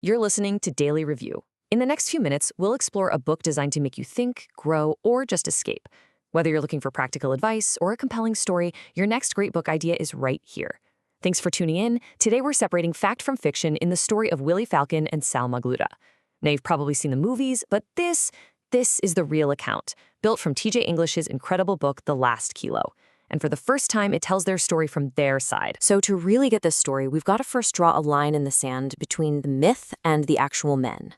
You're listening to Daily Review. In the next few minutes, we'll explore a book designed to make you think, grow, or just escape. Whether you're looking for practical advice or a compelling story, your next great book idea is right here. Thanks for tuning in. Today we're separating fact from fiction in the story of Willy Falcon and Sal Magluta. Now you've probably seen the movies, but this is the real account, built from TJ English's incredible book, The Last Kilo. And for the first time, it tells their story from their side. So to really get this story, we've got to first draw a line in the sand between the myth and the actual men.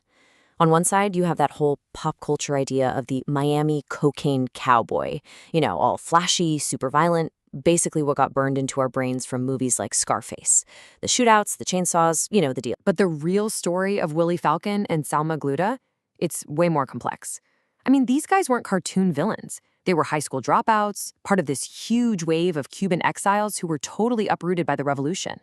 On one side, you have that whole pop culture idea of the Miami cocaine cowboy. All flashy, super violent, basically what got burned into our brains from movies like Scarface. The shootouts, the chainsaws, the deal. But the real story of Willy Falcon and Sal Magluta, it's way more complex. I mean, these guys weren't cartoon villains. They were high school dropouts, part of this huge wave of Cuban exiles who were totally uprooted by the revolution.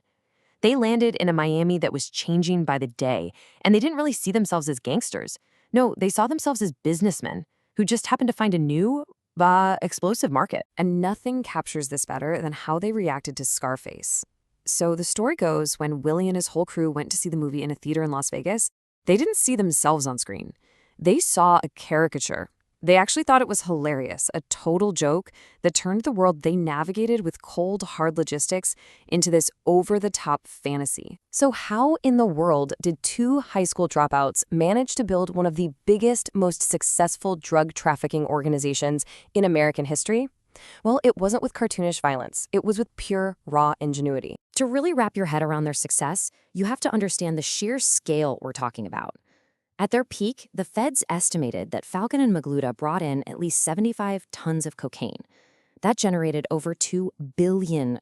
They landed in a Miami that was changing by the day, and they didn't really see themselves as gangsters. No, they saw themselves as businessmen who just happened to find a new, explosive market. And nothing captures this better than how they reacted to Scarface. So the story goes, when Willy and his whole crew went to see the movie in a theater in Las Vegas, they didn't see themselves on screen. They saw a caricature. They actually thought it was hilarious, a total joke that turned the world they navigated with cold, hard logistics into this over-the-top fantasy. So how in the world did two high school dropouts manage to build one of the biggest, most successful drug trafficking organizations in American history? Well, it wasn't with cartoonish violence. It was with pure, raw ingenuity. To really wrap your head around their success, you have to understand the sheer scale we're talking about. At their peak, the feds estimated that Falcon and Magluta brought in at least 75 tons of cocaine. That generated over $2 billion.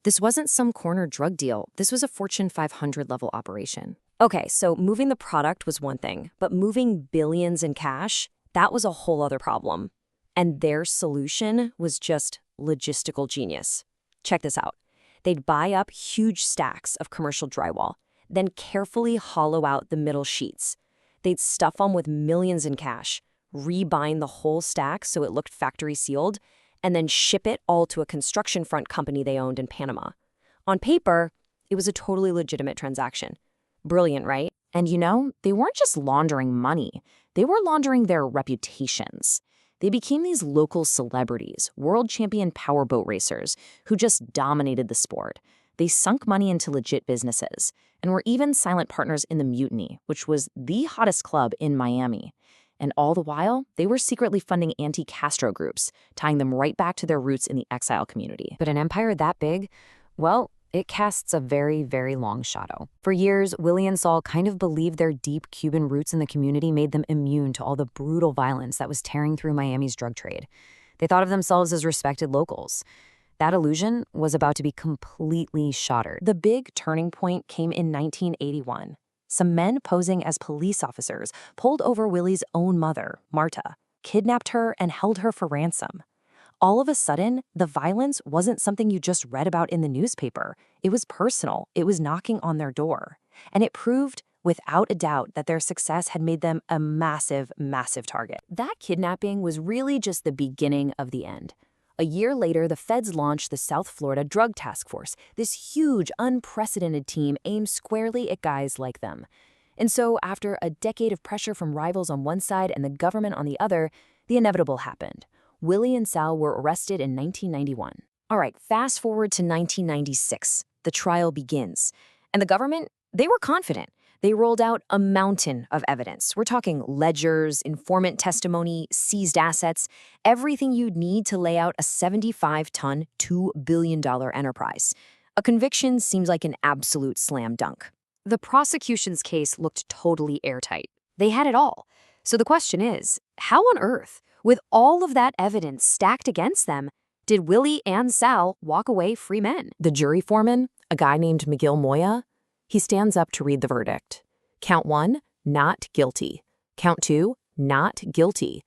This wasn't some corner drug deal. This was a Fortune 500 level operation. Okay, so moving the product was one thing, but moving billions in cash, that was a whole other problem. And their solution was just logistical genius. Check this out. They'd buy up huge stacks of commercial drywall, then carefully hollow out the middle sheets. They'd stuff them with millions in cash, rebind the whole stack so it looked factory sealed, and then ship it all to a construction front company they owned in Panama. On paper, it was a totally legitimate transaction. Brilliant, right? And they weren't just laundering money. They were laundering their reputations. They became these local celebrities, world champion powerboat racers, who just dominated the sport. They sunk money into legit businesses and were even silent partners in the Mutiny, which was the hottest club in Miami. And all the while, they were secretly funding anti-Castro groups, tying them right back to their roots in the exile community. But an empire that big, well, it casts a very, very long shadow. For years, Willy and Sal kind of believed their deep Cuban roots in the community made them immune to all the brutal violence that was tearing through Miami's drug trade. They thought of themselves as respected locals. That illusion was about to be completely shattered. The big turning point came in 1981. Some men posing as police officers pulled over Willy's own mother, Marta, kidnapped her, and held her for ransom. All of a sudden, the violence wasn't something you just read about in the newspaper. It was personal. It was knocking on their door. And it proved, without a doubt, that their success had made them a massive, massive target. That kidnapping was really just the beginning of the end. A year later, the feds launched the South Florida Drug Task Force, this huge, unprecedented team aimed squarely at guys like them. And so, after a decade of pressure from rivals on one side and the government on the other, the inevitable happened. Willy and Sal were arrested in 1991. All right, fast forward to 1996. The trial begins. And the government, they were confident. They rolled out a mountain of evidence. We're talking ledgers, informant testimony, seized assets, everything you'd need to lay out a 75-ton, $2 billion enterprise. A conviction seems like an absolute slam dunk. The prosecution's case looked totally airtight. They had it all. So the question is, how on earth, with all of that evidence stacked against them, did Willy and Sal walk away free men? The jury foreman, a guy named McGill Moya, he stands up to read the verdict. Count 1, not guilty. Count 2, not guilty.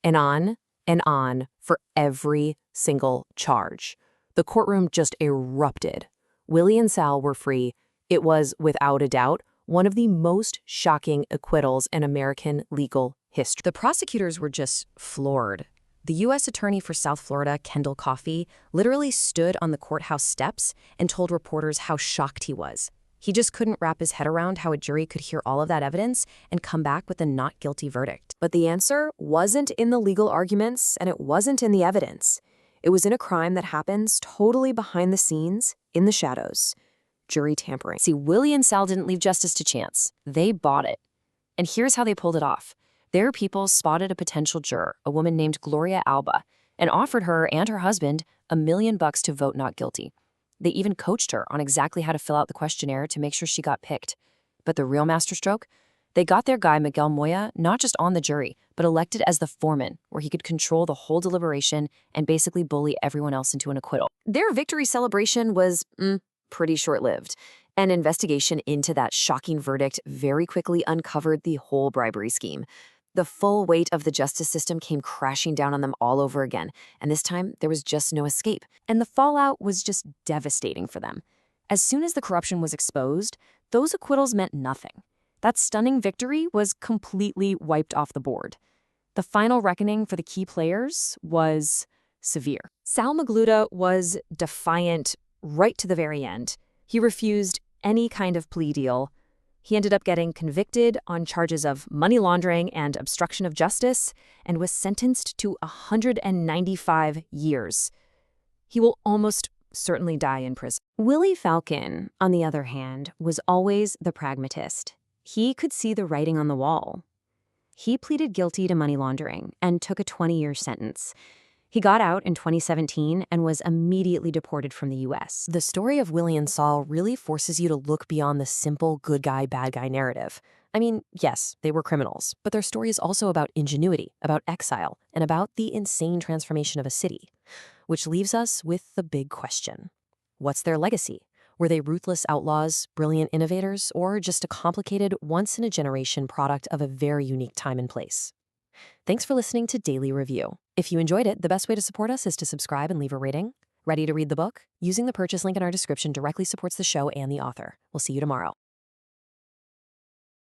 And on for every single charge. The courtroom just erupted. Willy and Sal were free. It was, without a doubt, one of the most shocking acquittals in American legal history. The prosecutors were just floored. The U.S. Attorney for South Florida, Kendall Coffey, literally stood on the courthouse steps and told reporters how shocked he was. He just couldn't wrap his head around how a jury could hear all of that evidence and come back with a not guilty verdict. But the answer wasn't in the legal arguments, and it wasn't in the evidence. It was in a crime that happens totally behind the scenes, in the shadows. Jury tampering. See, Willy and Sal didn't leave justice to chance. They bought it. And here's how they pulled it off. Their people spotted a potential juror, a woman named Gloria Alba, and offered her and her husband $1 million to vote not guilty. They even coached her on exactly how to fill out the questionnaire to make sure she got picked. But the real masterstroke? They got their guy Miguel Moya not just on the jury, but elected as the foreman, where he could control the whole deliberation and basically bully everyone else into an acquittal. Their victory celebration was pretty short-lived. An investigation into that shocking verdict very quickly uncovered the whole bribery scheme. The full weight of the justice system came crashing down on them all over again, and this time there was just no escape. And the fallout was just devastating for them. As soon as the corruption was exposed, those acquittals meant nothing. That stunning victory was completely wiped off the board. The final reckoning for the key players was severe. Sal Magluta was defiant right to the very end. He refused any kind of plea deal. He ended up getting convicted on charges of money laundering and obstruction of justice and was sentenced to 195 years. He will almost certainly die in prison. Willy Falcon, on the other hand, was always the pragmatist. He could see the writing on the wall. He pleaded guilty to money laundering and took a 20-year sentence. He got out in 2017 and was immediately deported from the U.S. The story of Willy and Saul really forces you to look beyond the simple good guy, bad guy narrative. I mean, yes, they were criminals, but their story is also about ingenuity, about exile, and about the insane transformation of a city. Which leaves us with the big question. What's their legacy? Were they ruthless outlaws, brilliant innovators, or just a complicated, once-in-a-generation product of a very unique time and place? Thanks for listening to Daily Review. If you enjoyed it, the best way to support us is to subscribe and leave a rating. Ready to read the book? Using the purchase link in our description directly supports the show and the author. We'll see you tomorrow.